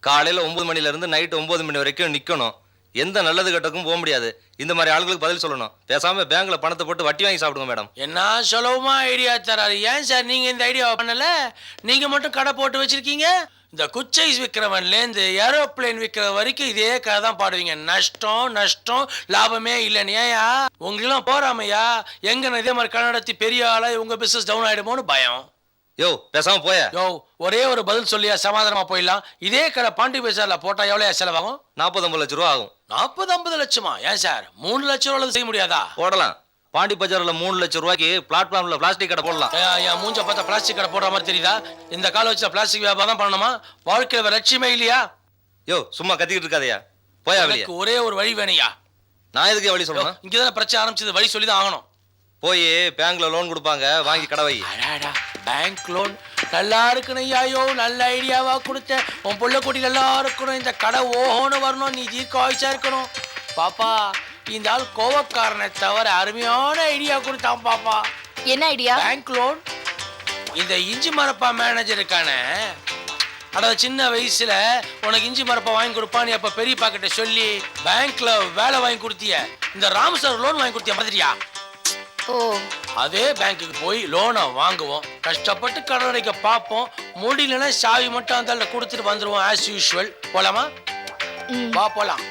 காலையில் 9 மணிலேருந்து நைட்டு 9 மணி வரைக்கும் நிற்கணும், எந்த நல்லது கட்டக்கும் போக முடியாது. இந்த மாதிரி ஆளுங்களுக்கு பதில் சொல்லணும். பேசாமல் பேங்க்கில் பணத்தை போட்டு வட்டி வாங்கி சாப்பிடுங்க மேடம். என்ன சுலபமா ஐடியா தராரு. ஏன் சார் நீங்க இந்த ஐடியாவை பண்ணல? நீங்க மட்டும் கடை போட்டு வச்சிருக்கீங்க. இந்த குச்சைஸ் விற்கிறவன்லேருந்து ஏரோப்ளேன் விற்கிற வரைக்கும் இதே கதை தான் பாடுவீங்க. நஷ்டம் நஷ்டம், லாபமே இல்லைன்னு. ஏயா உங்களுக்கெல்லாம் போறாமையா எங்க இதே மாதிரி கடை நடத்தி பெரிய ஆளா உங்க பிசினஸ் டவுன் ஆயிடுமோன்னு பயம். யோ பேசாம போய. யோ ஒரே ஒரு பதில் சொல்லியா சமாதானமா போயிடலாம். இதே கடை பாண்டி பேசார்ல போட்டா எவ்வளோ செலவாகும்? 40-50 லட்ச ரூபா ஆகும். 40-50 லட்சமா? ஏன் சார் 3 லட்ச ரூபாய் செய்ய முடியாதா? போடலாம். பாண்டி பஜாரில் 3 லட்ச ரூபாய்க்கு பிளாட்ஃபார்ம்ல பிளாஸ்டிக் கடை போடலாம். என் மூஞ்ச பார்த்தா பிளாஸ்டிக் கடை போடுற மாதிரி தெரியுதா? இந்த கால வச்சு பிளாஸ்டிக் வியாபாரம் தான் பண்ணணுமா? வாழ்க்கையில் வேற லட்சியமே இல்லையா? யோ சும்மா கத்திக்கிட்டு இருக்காதயா, போயா வெளியே. எனக்கு ஒரே ஒரு வழி வேணையா. நான் எதுக்கு வழி சொல்லணும்? இங்கதானே பிரச்சனை ஆரம்பிச்சது, வழி சொல்லி தான் ஆகணும். போய் பேங்க்ல லோன் கொடுப்பாங்க, வாங்கி கடை வை. பேங்க் லோன் நல்லா இருக்கணும் ஐயோ, நல்ல ஐடியாவா கொடுத்தேன். உன் புள்ள குட்டி நல்லா இருக்கணும், இந்த கடை ஓஹோன்னு வரணும், நீ தீர்க்காய்ச்சா இருக்கணும். பாப்பா இந்த ஆள் கோவக்காரனை தவிர அருமையான ஐடியா கொடுத்தான் பாப்பா. என்ன ஐடியா? Bank loan. இந்த இஞ்சி மரப்பா மேனேஜர் இருக்கானே, அதாவது சின்ன வயசுல உனக்கு இஞ்சி மரப்பா வாங்கி கொடுப்பான்னு அப்ப பெரிய பாக்கிட்ட சொல்லி பேங்க்ல வேலை வாங்கி கொடுத்திய, இந்த ராம் சார் லோன் வாங்கி கொடுத்திய மாதிரியா? ஓ, அதே பேங்க்குக்கு போய் லோனை வாங்குவோம், கஷ்டப்பட்டு கடன் அடைக்க பார்ப்போம், முடியலன்னா சாவி மட்டும் அந்த கொடுத்துட்டு வந்துருவோம் ஆஸ் யூஷுவல். போலாமா? வா போலாம்.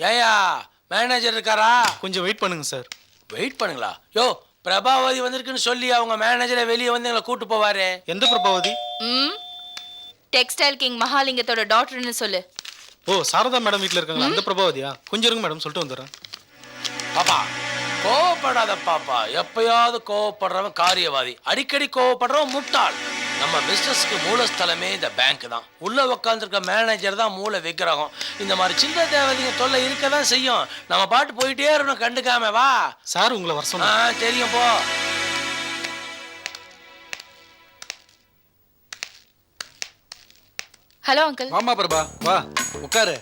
ஏயா மேனேஜர் இருக்காரா? கொஞ்சம் வெயிட் பண்ணுங்க சார். வெயிட் பண்ணுங்களா? யோ பிரபாவதி வந்திருக்குன்னு சொல்லி அவங்க மேனேஜரை வெளியே வந்து எங்களை கூட்டு போவாரு. எந்த பிரபாவதி? டெக்ஸ்டைல் கிங் மகாலிங்கத்தோட டாக்டர்னு சொல்லு. ஓ சாரதா மேடம் வீட்டில் இருக்காங்களா, அந்த பிரபாவதியா? கொஞ்சம் இருங்க மேடம், சொல்லிட்டு வந்துடுறேன். பாப்பா கோவப்படாத பாப்பா, எப்பயாவது கோவப்படுறவன் காரியவாதி, அடிக்கடி கோவப்படுறவன் முட்டாள். நம்ம பிசினஸ்க்கு மூலஸ்தலமே இந்த பேங்க் தான். உள்ள உட்காந்துருக்க மேனேஜர் தான் மூல விக்கிரகம். இந்த மாதிரி சின்ன தேவதைங்க தொல்லை இருக்க தான் செய்யும். நம்ம பாட்டு போயிட்டே இருக்கணும், கண்டுக்காம. வா சார் உங்களை வர சொன்னா. தெரியும் போ. Hello uncle. வாமா பிரபா, வா உட்காரு.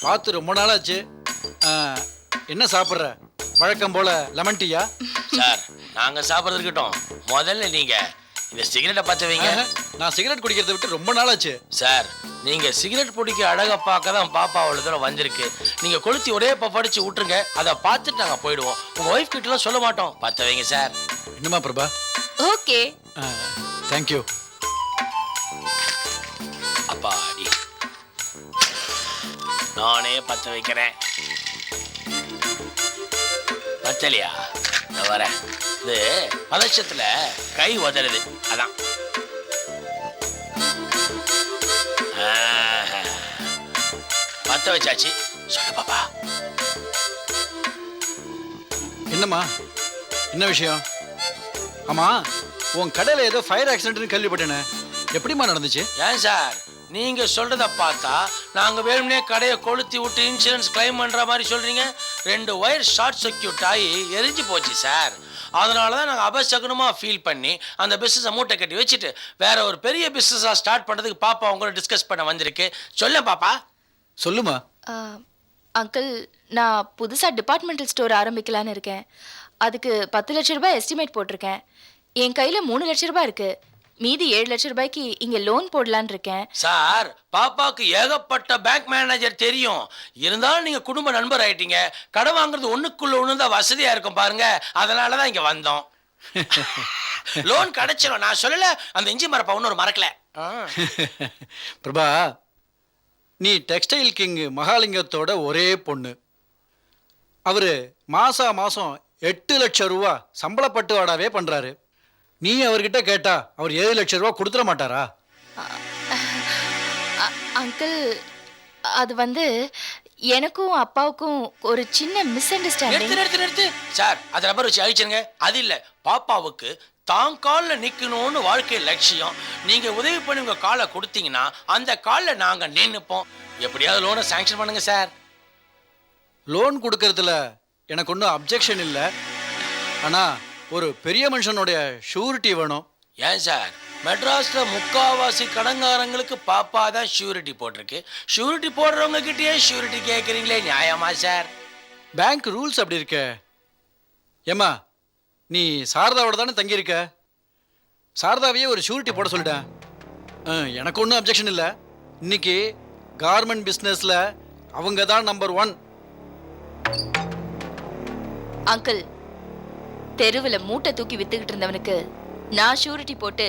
பார்த்து ரொம்ப நாளாச்சு. என்ன சாப்பிட்ற? வழக்கம் போல லெமன் டீயா? சார் நாங்க சாப்பிட்றது இருக்கட்டும், முதல்ல நீங்க இந்த சிகரெட்டை பார்த்து வைங்க. நான் சிகரெட் குடிக்கிறத விட்டு ரொம்ப நாளாச்சு. சார் நீங்க சிகரெட் பிடிக்க அழகா பார்க்க தான் பாப்பா அவ்வளோ தூரம் வந்திருக்கு. நீங்க கொளுத்தி ஒரே படிச்சு விட்டுருங்க, அதை பார்த்துட்டு நாங்கள் போயிடுவோம். உங்க ஒய்ஃப் கிட்டலாம் சொல்ல மாட்டோம். பார்த்து வைங்க சார். என்னம்மா பிரபா? ஓகே. தேங்க்யூ. அப்பாடி நானே பற்ற வைக்கிறேன். பத்தலையா? வரேன். இது பதச்சத்துல கை உதறது, அதான். பத்த வச்சாச்சு. சொல்லு பாப்பா. என்னம்மா, என்ன விஷயம்? ஆமா, உன் கடையில் ஏதோ ஃபயர் ஆக்சிடென்ட்னு கேள்விப்பட்டேனே, எப்படிமா நடந்துச்சு? ஏன் சார் நீங்க சொல்றத பார்த்தா நாங்க வேணும்னே கடையை கொளுத்தி விட்டு இன்சூரன்ஸ் கிளைம் பண்ற மாதிரி சொல்றீங்க. 2 ஒயர் ஷார்ட் சர்க்கியூட் ஆகி எரிஞ்சு போச்சு சார். அதனால தான் நாங்கள் அபசகுனமாக ஃபீல் பண்ணி அந்த பிஸ்னஸை மூட்டை கட்டி வச்சுட்டு வேற ஒரு பெரிய பிஸ்னஸாக ஸ்டார்ட் பண்ணுறதுக்கு பாப்பா உங்களோட டிஸ்கஸ் பண்ண வந்திருக்கு. சொல்ல பாப்பா. சொல்லுமா. அங்கிள், நான் புதுசாக டிபார்ட்மெண்டல் ஸ்டோர் ஆரம்பிக்கலான்னு இருக்கேன். அதுக்கு 10 லட்ச ரூபாய் எஸ்டிமேட் போட்டிருக்கேன். என் கையில் 3 லட்ச ரூபாய் இருக்கு. மீதி 7 லட்ச ரூபாய்க்கு இங்கே லோன் போடலான்னு இருக்கேன். சார் பாப்பாவுக்கு ஏகப்பட்ட பேங்க் மேனேஜர் தெரியும். இருந்தாலும் நீங்கள் குடும்ப நண்பர் ஆயிட்டீங்க. கடை வாங்குறது ஒன்றுக்குள்ள ஒன்று தான் வசதியாக இருக்கும் பாருங்க. அதனால தான் இங்கே வந்தோம். லோன் கிடைச்சிடும். நான் சொல்லலை, அந்த இஞ்சி மரப்பா ஒன்றும் மறக்கல. பிரபா, நீ டெக்ஸ்டைல் கிங் மகாலிங்கத்தோட ஒரே பொண்ணு. அவர் மாதம் 8 லட்சம் ரூபா சம்பளப்பட்டு வாடாவே பண்ணுறாரு. நீ அவர்கிட்ட கேட்டா அவர் 7 லட்சம் ரூபா கொடுத்துட மாட்டாரா? அங்கிள், அது வந்து எனக்கும் அப்பாவுக்கும் ஒரு சின்ன மிஸ் அண்டர்ஸ்டாண்டிங். நிறுத்து சார், அதை ரப்பர் வச்சு அழிச்சிருங்க. அது இல்ல, பாப்பாவுக்கு தான் காலில் நிக்கணும்னு வாழ்க்கை லட்சியம். நீங்க உதவி பண்ணி உங்க காலை கொடுத்தீங்கன்னா அந்த காலில் நாங்க நின்னுப்போம். எப்படியாவது லோனை சாங்ஷன் பண்ணுங்க சார். லோன் கொடுக்கறதுல எனக்கு ஒன்றும் அப்ஜெக்ஷன் இல்லை. ஆனால் ஒரு பெரிய மனுஷனுடைய ஷூரிட்டி வேணும். ஏன் சார், மெட்ராஸ்ல முக்காவாசி கடங்காரங்களுக்கு பாப்பா தான் ஷூரிட்டி போட்டிருக்கு. ஷூரிட்டி போடுறவங்க கிட்டயே ஷூரிட்டி கேட்குறீங்களே, நியாயமா சார்? பேங்க் ரூல்ஸ் அப்படி இருக்க. ஏம்மா, நீ சாரதாவோட தானே தங்கியிருக்க. சாரதாவையே ஒரு ஷூரிட்டி போட சொல்லிட்டேன். எனக்கு ஒன்றும் அப்ஜெக்ஷன் இல்லை. இன்னைக்கு கார்மெண்ட் பிஸ்னஸில் அவங்க தான் நம்பர் 1. அங்கிள், தெருவில் மூட்டை தூக்கி வித்துக்கிட்டு இருந்தவனுக்கு நான் ஷூரிட்டி போட்டு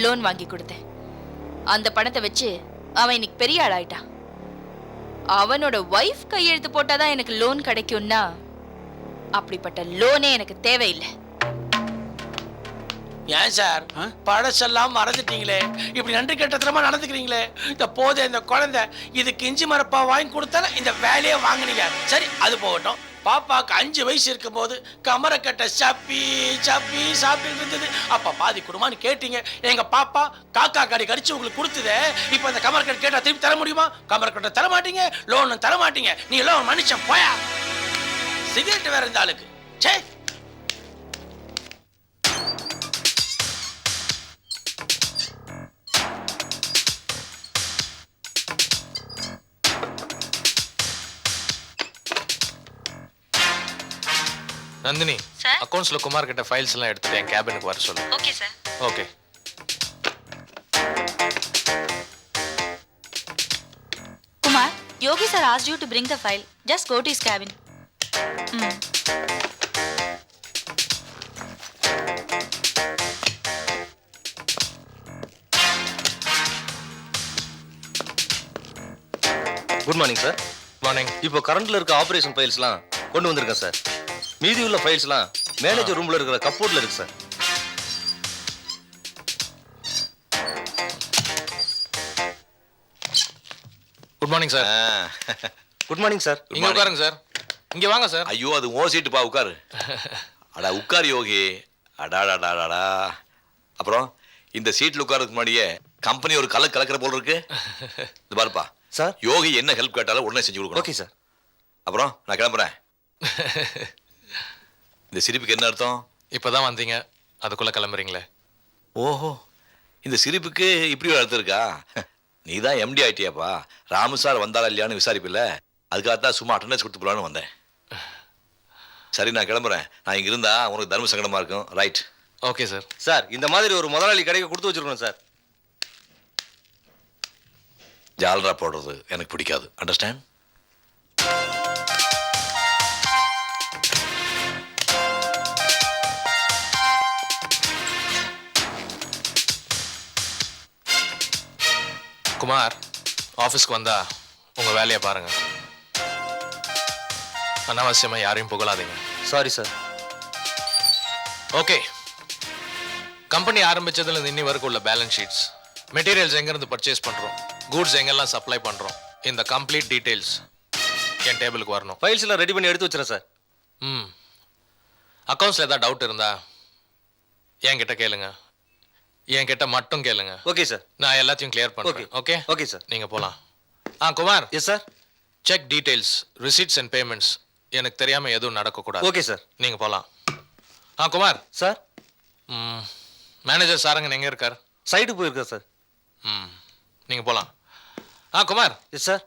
லோன் வாங்கி கொடுத்தேன். அந்த பணத்தை வச்சு அவன் இன்னைக்கு பெரிய ஆள் ஆயிட்டான். அவனோட ஒய்ஃப் கையெழுத்து போட்டாதான் எனக்கு லோன் கிடைக்கும்னா அப்படிப்பட்ட லோனே எனக்கு தேவையில்லை. ஏன் சார், பழசெல்லாம் மறந்துட்டீங்களே? இப்படி நன்றி கெட்டத்தனமா நடந்துக்கிறீங்களே. இந்த போதே இந்த குழந்தை இதுக்கு இஞ்சி மரப்பா வாங்கி கொடுத்தால இந்த வேலையை வாங்கினீங்க. சரி, அது போகட்டும். பாப்பாக்கு 5 வயசு இருக்கும் போது கமரக்கட்டை சப்பி சப்பி சாப்பிட்டு இருந்தது. அப்ப பாதி கொடுமான்னு கேட்டீங்க. எங்க பாப்பா காக்கா கடி கடிச்சு உங்களுக்கு கொடுத்ததே. இப்ப இந்த கமரக்கட்டை கேட்டா திருப்பி தர முடியுமா? கமரக்கட்டை தர மாட்டீங்க, லோன் தர மாட்டீங்க. நீ எல்லாம் மனுஷன் போயா. சிகரெட் வேற இந்த ஆளுக்கு. சே, நந்தினி, அக்கவுண்ட்ஸ்ல குமார் கிட்ட ஃபைல்ஸ் எல்லாம் எடுத்துட்டு என் கேபினுக்கு வர சொல்லு. Okay sir. Okay. Kumar, Yogi sir asked you to bring the file. Just go to his cabin. Good morning sir. Morning. இப்போ கரண்ட்ல இருக்க ஆபரேஷன் ஃபைல்ஸ்லாம் கொண்டு வந்திருக்கேன் சார். மீதி உள்ள ஃபைல்ஸ்லாம் மேனேஜர் ரூம்ல இருக்கிற கப்போர்ட்ல இருக்கு sir. Good morning sir. Good morning sir. இங்க உட்காருங்க சார். இங்க வாங்க சார். ஐயோ, அது ஓ சீட்டுப்பா, உட்காரு. அடா உட்கார் யோகி. அடாடாடாடா. அப்புறம் இந்த சீட்ல உட்காரதுக்கு முன்னாடியே கம்பெனி ஒரு கலக்கிற போல இருக்கு. இது பாருப்பா சார், யோகி என்ன ஹெல்ப் கேட்டாலும் உடனே செஞ்சு கொடுக்கணும். Okay sir. அப்புறம் நான் கிளம்புறேன். இந்த சிரிப்புக்கு என்ன அர்த்தம்? இப்பதான் வந்தீங்க, அதுக்குள்ள கிளம்புறீங்களே. ஓஹோ, இந்த சிரிப்புக்கு இப்படி ஒரு அர்த்தம் இருக்கா? நீ தான் எம்டி ஆயிட்டியாப்பா. ராமு சார் வந்தாரா இல்லையான்னு விசாரிப்பில்ல, அதுக்காகத்தான் சும்மா அட்டண்டன்ஸ் கொடுத்து போலான்னு வந்தேன். சரி, நான் கிளம்புறேன். நான் இங்க இருந்தா உனக்கு தர்ம சங்கடமா இருக்கும். ரைட்? Okay sir. சார், இந்த மாதிரி ஒரு முதலாளி கடைக்கு கொடுத்து வச்சிருக்கணும் சார். ஜாலரா போடுறது எனக்கு பிடிக்காது. அண்டர்ஸ்டாண்ட்? குமார், ஆஃபீஸ்க்கு வந்தா உங்க வேலையை பாருங்க. அனாவசியமா யாரையும் புகழாதீங்க. Sorry sir. ஓகே. கம்பெனி ஆரம்பிச்சதுல இருந்து இன்னி வரைக்கும் உள்ள பேலன்ஸ் ஷீட்ஸ், மெட்டீரியல்ஸ் எங்கேருந்து பர்ச்சேஸ் பண்ணுறோம், கூட்ஸ் எங்கெல்லாம் சப்ளை பண்ணுறோம், இந்த கம்ப்ளீட் டீட்டெயில்ஸ் என் டேபிளுக்கு வரணும். ஃபைல்ஸ் எல்லாம் ரெடி பண்ணி எடுத்து வச்சுறேன் சார். அக்கௌண்ட்ஸில் ஏதாவது டவுட் இருந்தா என்கிட்ட கேளுங்க. என்கிட்ட மட்டும் கேளுங்க. Okay sir. நான் எல்லாத்தையும் கிளியர் பண்ணுறேன். ஓகே? Okay sir. நீங்கள் போகலாம். Kumar. Yes sir. Check details, receipts and payments எனக்கு தெரியாமல் எதுவும் நடக்கக்கூடாது. Okay sir. நீங்கள் போகலாம். குமார் சார். மேனேஜர் சாரங்கன் எங்கே இருக்கார்? சைடு போயிருக்கா சார். நீங்கள் போகலாம். குமார். Yes sir.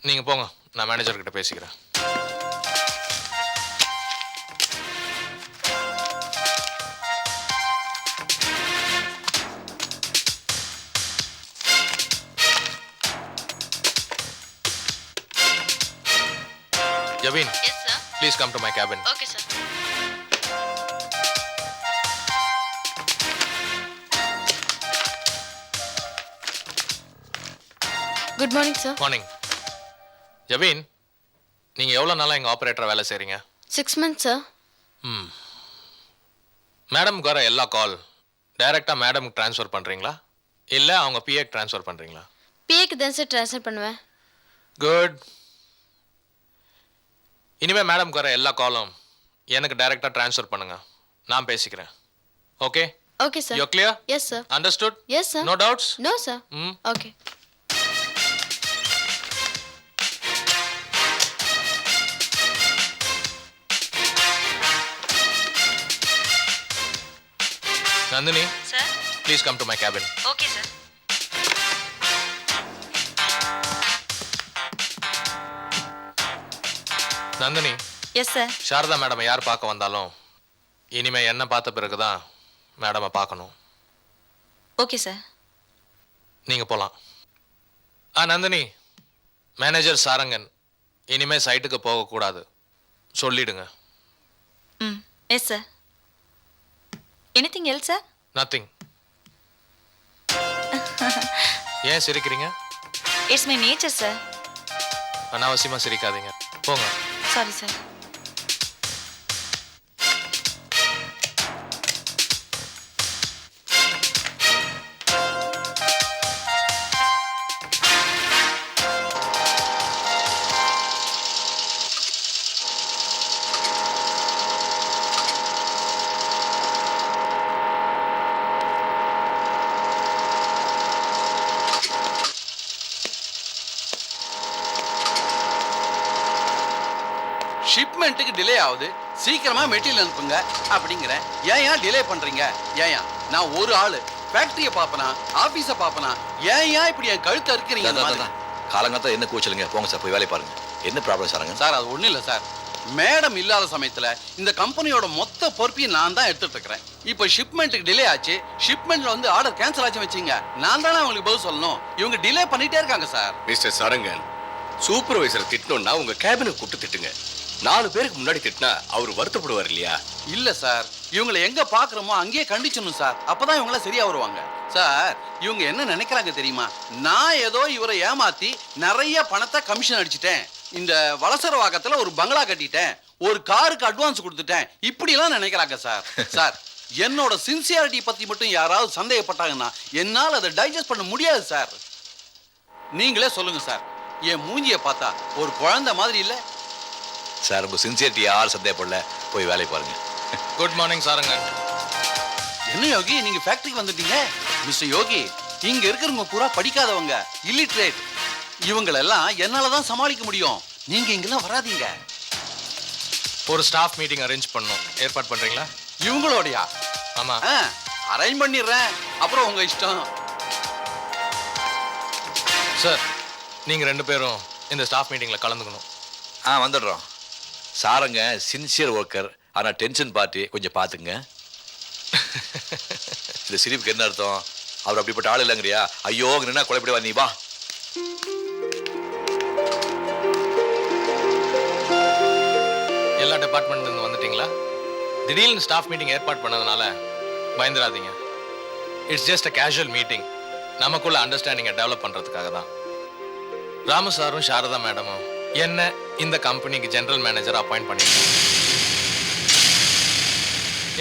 நீங்கள் போங்க, நான் மேனேஜர்கிட்ட பேசிக்கிறேன். Javin. Yes, sir. Please come to my cabin. Okay, sir. Good morning, sir. Morning. Javin, நீங்க எவ்வளவு நாளா எங்க ஆபரேட்டரா வேலை செய்றீங்க? 6 months, sir. மேடம்க்கு வர எல்லா கால் டைரக்டா மேடம்க்கு ட்ரான்ஸ்ஃபர் பண்றீங்களா இல்ல அவங்க பிஏக்கு ட்ரான்ஸ்ஃபர் பண்றீங்களா? பிஏக்கு தான் சார் ட்ரான்ஸ்ஃபர் பண்ணுவேன். குட். இனிமே மேடம்க்கு வர எல்லா காலும் எனக்கு டைரக்டா ட்ரான்ஸ்ஃபர் பண்ணுங்க. நான் பேசிக்கிறேன். Okay? Okay sir. You clear? Yes sir. Understood? Yes sir. No doubts? No sir. Hmm. Okay. Nandini, sir. Please come to my cabin. Okay sir. Nandini, yes sir. Sarada madam யார் பார்க்க வந்தாலும் இனிமே என்ன பார்த்த பிறகு தான் மேடமை பார்க்கணும். Okay sir. நீங்க போலாம். நந்தினி, மேனேஜர் சாரங்கன் இனிமே சைட்டுக்கு போகக்கூடாது சொல்லிடுங்க. ம். Yes sir. Anything else sir? Nothing. ஏன் சிரிக்கிறீங்க? It's my nature sir. அனாவசியமா சிரிக்காதீங்க. போங்க. Sorry sir. ஷிப்மெண்ட்டுக்கு டிலே ஆகுது, சீக்கிரமா மெட்டீரியல் அனுப்புங்க அப்படிங்கிறேன். ஏன் டிலே பண்றீங்க? ஏன் நான் ஒரு ஆளு ஃபேக்டரியை பாப்பனா ஆபீஸ பாப்பனா? ஏன் இப்படி என் கழுத்தை இருக்கிறீங்க? காலங்காத்தா என்ன கூச்சலுங்க? போங்க சார், போய் வேலையை பாருங்க. என்ன ப்ராப்ளம் சாருங்க? சார் அது ஒண்ணும் இல்ல சார். மேடம் இல்லாத சமயத்துல இந்த கம்பெனியோட மொத்த பொறுப்பையும் நான் தான் எடுத்துட்டு இருக்கிறேன். இப்போ ஷிப்மெண்ட்டுக்கு டிலே ஆச்சு, ஷிப்மெண்ட்ல வந்து ஆர்டர் கேன்சல் ஆச்சு வச்சுங்க, நான் தானே அவங்களுக்கு பதில் சொல்லணும். இவங்க டிலே பண்ணிட்டே இருக்காங்க சார். மிஸ்டர் சரங்கன், சூப்பர்வைசர் திட்டணும்னா உங்க கேபினுக்கு கூப்பிட்டு திட்டுங்க. 4 பேருக்கு முன்னாடி திட்டினா அவர் வருத்தப்படுவார் இல்லையா? இல்ல சார், இவங்களை எங்க பாக்குறோமோ அங்கேயே கண்டிச்சணும் சார். அப்பதான் இவங்கள சரியா வருவாங்க சார். இவங்க என்ன நினைக்கிறாங்க தெரியுமா? நான் ஏதோ இவரை ஏமாத்தி நிறைய பணத்தை கமிஷன் அடிச்சிட்டேன், இந்த வலசரவாக்கத்துல ஒரு பங்களா கட்டிட்டேன், ஒரு காருக்கு அட்வான்ஸ் கொடுத்துட்டேன், இப்படி எல்லாம் நினைக்கிறாங்க சார். சார் என்னோட சின்சியாரிட்டி பத்தி மட்டும் யாராவது சந்தேகப்பட்டாங்கன்னா என்னால் அதை டைஜஸ்ட் பண்ண முடியாது சார். நீங்களே சொல்லுங்க சார், என் மூஞ்சியை பார்த்தா ஒரு குழந்தை மாதிரி இல்ல சார்? உங்க சின்சியரிட்டி யார் சந்தேகப்படல, போய் வேலையை பாருங்க. குட் மார்னிங் சாருங்க. என்ன யோகி, நீங்க ஃபேக்டரிக்கு வந்துட்டீங்க? மிஸ்டர் யோகி, இங்க இருக்கிறவங்க பூரா படிக்காதவங்க, இல்லிட்ரேட். இவங்களெல்லாம் என்னாலதான் சமாளிக்க முடியும். நீங்க இங்கெல்லாம் வராதீங்க. ஒரு ஸ்டாஃப் மீட்டிங் அரேஞ்ச் பண்ணணும், ஏற்பாடு பண்றீங்களா? இவங்களோடயா? ஆமா. அரேஞ்ச் பண்ணிடுறேன், அப்புறம் உங்க இஷ்டம். சார், நீங்க 2 பேரும் இந்த ஸ்டாஃப் மீட்டிங்ல கலந்துக்கணும். வந்துடுறோம். சாருங்க சின்சியர் ஒர்க்கர், ஆனா டென்ஷன் பார்ட்டி, கொஞ்சம் பாத்துங்க. இந்த சிரிப்புக்கு என்ன அர்த்தம்? அவர் அப்படிப்பட்ட ஆள் இல்லைங்கிறியா? ஐயோ நின்னா குழப்படிவா, நீ வா. எல்லா டிபார்ட்மெண்ட்ல இருந்து வந்துட்டீங்களா? திடீர்னு ஸ்டாஃப் மீட்டிங் ஏற்பாடு பண்ணதுனால பயந்துடாதீங்க. It's just a casual meeting. நமக்குள்ள அண்டர்ஸ்டாண்டிங்கை டெவலப் பண்றதுக்காக தான். ராமு சாரும் சாரதா மேடமும் என்ன இந்த கம்பெனிக்கு ஜெனரல் மேனேஜர் அப்பாயிண்ட் பண்ணிருக்காங்க.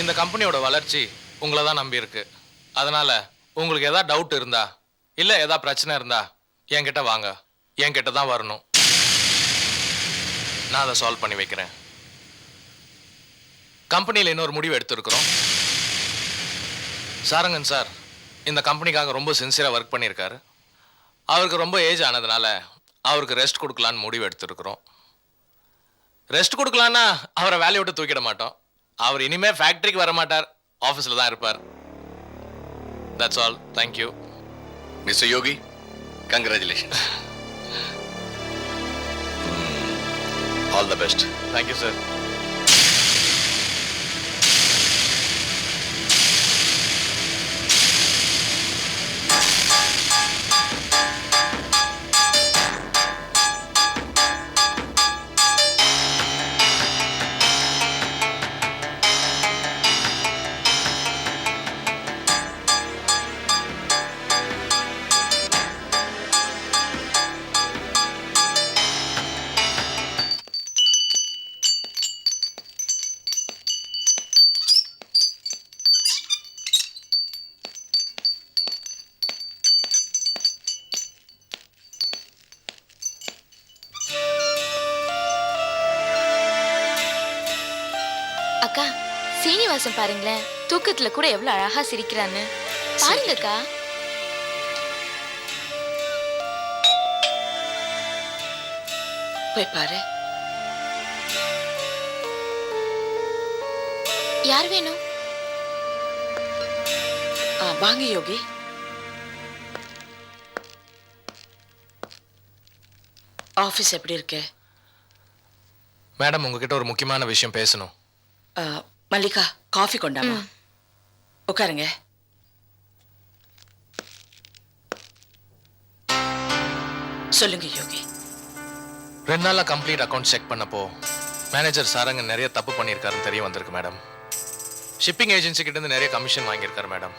இந்த கம்பெனியோட வளர்ச்சி உங்களை தான் நம்பி இருக்கு. அதனால உங்களுக்கு ஏதாவது டவுட் இருந்தா இல்ல ஏதாவது பிரச்சனை இருந்தா என்கிட்ட வாங்க, என்கிட்ட தான் வரணும். நான் அதை சால்வ் பண்ணி வைக்கிறேன். கம்பெனியில் இன்னொரு முடிவு எடுத்திருக்கிறோம். சாரங்கன் சார் இந்த கம்பெனிக்காக ரொம்ப சின்சியராக ஒர்க் பண்ணியிருக்காரு. அவருக்கு ரொம்ப ஏஜ் ஆனதுனால அவருக்கு ரெஸ்ட் கொடுக்கலான்னு முடிவு எடுத்திருக்கிறோம். ரெஸ்ட் கொடுக்கலான்னா அவரை வேலையை விட்டு தூக்கிட மாட்டோம். அவர் இனிமே ஃபேக்டரிக்கு வர மாட்டார், ஆஃபீஸில் தான் இருப்பார். That's all. Thank you. Mister Yogi, congratulation. All the best. Thank you sir. Srinivasan பாருங்களேன், தூக்கத்துல கூட எவ்வளவு அழகா சிரிக்கிறான்னு பாருங்கக்கா. போய் பாரு. யார் வேணும்? வாங்க யோகி. ஆபீஸ் எப்படி இருக்கு? மேடம், உங்ககிட்ட ஒரு முக்கியமான விஷயம் பேசணும். மல்லிகா, காஃபி கொண்டாமா. உட்காருங்க. சொல்லுங்க யோகி. 2 நாளா கம்ப்ளீட் அக்கௌண்ட் செக் பண்ணப்போ மேனேஜர் சாரங்கன் நிறைய தப்பு பண்ணியிருக்காருன்னு தெரிய வந்திருக்கு மேடம். ஷிப்பிங் ஏஜென்சி கிட்ட இருந்து நிறைய கமிஷன் வாங்கியிருக்காரு மேடம்.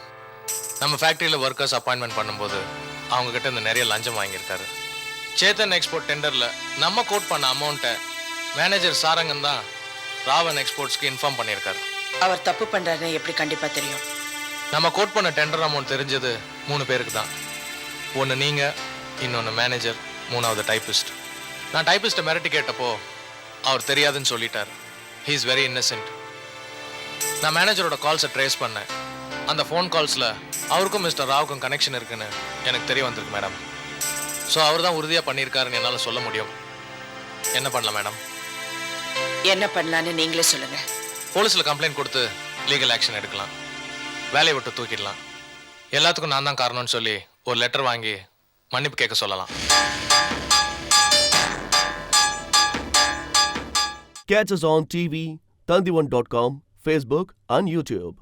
நம்ம ஃபேக்டரியில் ஒர்க்கர்ஸ் அப்பாயின்மெண்ட் பண்ணும்போது அவங்க கிட்ட இருந்து நிறைய லஞ்சம் வாங்கியிருக்காரு. சேத்தன் எக்ஸ்போர்ட் டெண்டரில் நம்ம கோட் பண்ண அமௌண்ட்டை மேனேஜர் சாரங்கன் தான் ராவன் எக்ஸ்போர்ட்ஸ்க்கு இன்ஃபார்ம் பண்ணியிருக்காரு. அவர் தப்பு பண்றாருன்னு எப்படி கண்டிப்பா தெரியும்? நம்ம கோட் பண்ண டெண்டர் அமௌண்ட் தெரிஞ்சது 3 பேருக்கு தான். ஒன்று நீங்கள், இன்னொன்று மேனேஜர், 3வது டைப்பிஸ்ட். நான் டைப்பிஸ்ட்டை மிரட்டி கேட்டப்போ அவர் தெரியாதுன்னு சொல்லிட்டார். He is very Innocent. நான் மேனேஜரோட கால்ஸை ட்ரேஸ் பண்ணேன். அந்த ஃபோன் கால்ஸில் அவருக்கும் மிஸ்டர் ராவுக்கும் கனெக்ஷன் இருக்குன்னு எனக்கு தெரிய வந்திருக்கு மேடம். ஸோ அவர் தான் உறுதியாக பண்ணியிருக்காருன்னு என்னால் சொல்ல முடியும். என்ன பண்ணலாம் மேடம்? என்ன பண்ணலான்னு நீங்களே சொல்லுங்க. போலீஸில் கம்ப்ளைண்ட் கொடுத்து லீகல் ஆக்ஷன் எடுக்கலாம், வேலையை விட்டு தூக்கிடலாம். எல்லாத்துக்கும் நான் தான் காரணம்னு சொல்லி ஒரு லெட்டர் வாங்கி மன்னிப்பு கேட்க சொல்லலாம். Catch us on TV, Tandivan.com, Facebook and YouTube.